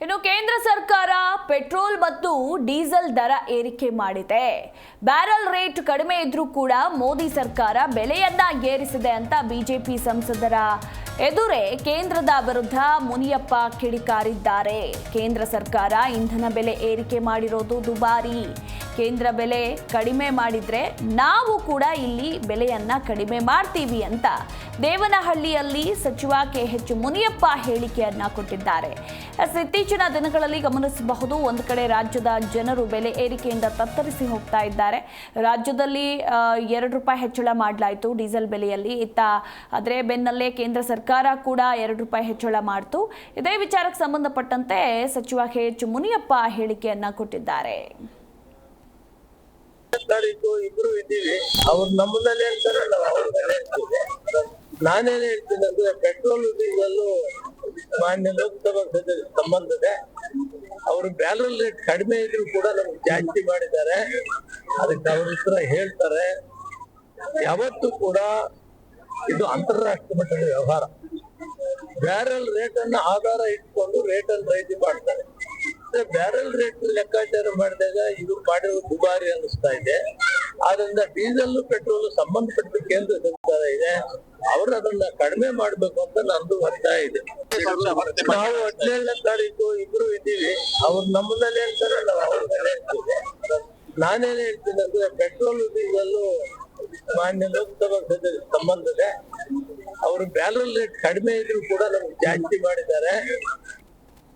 ಇನ್ನು ಕೇಂದ್ರ ಸರ್ಕಾರ ಪೆಟ್ರೋಲ್ ಮತ್ತು ಡೀಸೆಲ್ ದರ ಏರಿಕೆ ಮಾಡಿದೆ. ಬ್ಯಾರಲ್ ರೇಟ್ ಕಡಿಮೆ ಇದ್ರೂ ಕೂಡ ಮೋದಿ ಸರ್ಕಾರ ಬೆಲೆಯನ್ನ ಏರಿಸಿದೆ ಅಂತ ಬಿಜೆಪಿ ಸಂಸದರ ಎದುರೇ ಕೇಂದ್ರದ ವಿರುದ್ಧ ಮುನಿಯಪ್ಪ ಕಿಡಿಕಾರಿದ್ದಾರೆ. ಕೇಂದ್ರ ಸರ್ಕಾರ ಇಂಧನ ಬೆಲೆ ಏರಿಕೆ ಮಾಡಿರೋದು ದುಬಾರಿ. ಕೇಂದ್ರ ಬೆಲೆ ಕಡಿಮೆ ಮಾಡಿದ್ರೆ ನಾವು ಕೂಡ ಇಲ್ಲಿ ಬೆಲೆಯನ್ನ ಕಡಿಮೆ ಮಾಡ್ತೀವಿ ಅಂತ ದೇವನಹಳ್ಳಿಯಲ್ಲಿ ಸಚಿವ ಕೆಎಚ್ ಮುನಿಯಪ್ಪ ಹೇಳಿಕೆಯನ್ನ ಕೊಟ್ಟಿದ್ದಾರೆ. ಇತ್ತೀಚಿನ ದಿನಗಳಲ್ಲಿ ಗಮನಿಸಬಹುದು, ಒಂದು ಕಡೆ ರಾಜ್ಯದ ಜನರು ಬೆಲೆ ಏರಿಕೆಯಿಂದ ತತ್ತರಿಸಿ ಹೋಗ್ತಾ ಇದ್ದಾರೆ. ರಾಜ್ಯದಲ್ಲಿ ₹2 ಹೆಚ್ಚಳ ಮಾಡಲಾಯಿತು ಡೀಸೆಲ್ ಬೆಲೆಯಲ್ಲಿ. ಆದರೆ ಬೆನ್ನಲ್ಲೇ ಕೇಂದ್ರ ಸರ್ಕಾರ ಕೂಡ ₹2 ಹೆಚ್ಚಳ ಮಾಡಿತು. ಇದೇ ವಿಚಾರಕ್ಕೆ ಸಂಬಂಧಪಟ್ಟಂತೆ ಸಚಿವ ಕೆಎಚ್ ಮುನಿಯಪ್ಪ ಹೇಳಿಕೆಯನ್ನ ಕೊಟ್ಟಿದ್ದಾರೆ. ಇಬ್ರು ಇದ್ದೀವಿ, ಅವ್ರು ನಮ್ಮದಲ್ಲಿ ಹೇಳ್ತಾರೆ, ನಾವು ಅವ್ರ ಮೇಲೆ ಹೇಳ್ತೀವಿ. ನಾನೇನ್ ಹೇಳ್ತೀನಿ ಅಂದ್ರೆ, ಪೆಟ್ರೋಲ್ ಡೀಸೆಲ್ ಮಾನ್ಯ ಲೋಕಸಭಾ ಸದಸ್ಯರಿಗೆ ಸಂಬಂಧದೆ. ಅವರು ಬ್ಯಾರಲ್ ರೇಟ್ ಕಡಿಮೆ ಇದ್ರು ಕೂಡ ನಮ್ಗೆ ಜಾಸ್ತಿ ಮಾಡಿದ್ದಾರೆ. ಅದಕ್ಕೆ ಅವ್ರ ಹತ್ರ ಹೇಳ್ತಾರೆ, ಯಾವತ್ತೂ ಕೂಡ ಇದು ಅಂತಾರಾಷ್ಟ್ರೀಯ ಮಟ್ಟದ ವ್ಯವಹಾರ. ಬ್ಯಾರಲ್ ರೇಟ್ ಅನ್ನ ಆಧಾರ ಇಟ್ಕೊಂಡು ರೇಟ್ ಅನ್ನು ರೈತಿ ಮಾಡ್ತಾರೆ. ಬ್ಯಾರಲ್ ರೇಟ್ ಲೆಕ್ಕಾಚಾರ ಮಾಡಿದಾಗ ಇವ್ರು ಮಾಡಿರೋ ದುಬಾರಿ ಅನ್ನಿಸ್ತಾ ಇದೆ. ಆದ್ರಿಂದ ಡೀಸೆಲ್ ಪೆಟ್ರೋಲ್ ಸಂಬಂಧಪಟ್ಟ ಕೇಂದ್ರ ಸರ್ಕಾರ ಇದೆ, ಅವರು ಅದನ್ನ ಕಡಿಮೆ ಮಾಡ್ಬೇಕು ಅಂತ ನಂದು ಒತ್ತಾಯ ಇದೆ. ನಾವು 17ನೇ ತಾರೀಕು ಇಬ್ರು ಇದ್ದೀವಿ, ಅವ್ರು ನಮ್ಮದಲ್ಲಿ ಹೇಳ್ತಾರೆ, ನಾವು ಅವ್ರ ಮೇಲೆ ಹೇಳ್ತೀವಿ. ನಾನೇನ್ ಹೇಳ್ತೀನಿ ಅಂದ್ರೆ, ಪೆಟ್ರೋಲ್ ಡೀಸೆಲ್ ಮಾನ್ಯ ಲೋಕಸಭಾ ಸದಸ್ಯರಿಗೆ ಸಂಬಂಧದೆ. ಅವರು ಬ್ಯಾರಲ್ ರೇಟ್ ಕಡಿಮೆ ಇದ್ರು ಕೂಡ ನಮ್ಗೆ ಜಾಸ್ತಿ ಮಾಡಿದ್ದಾರೆ.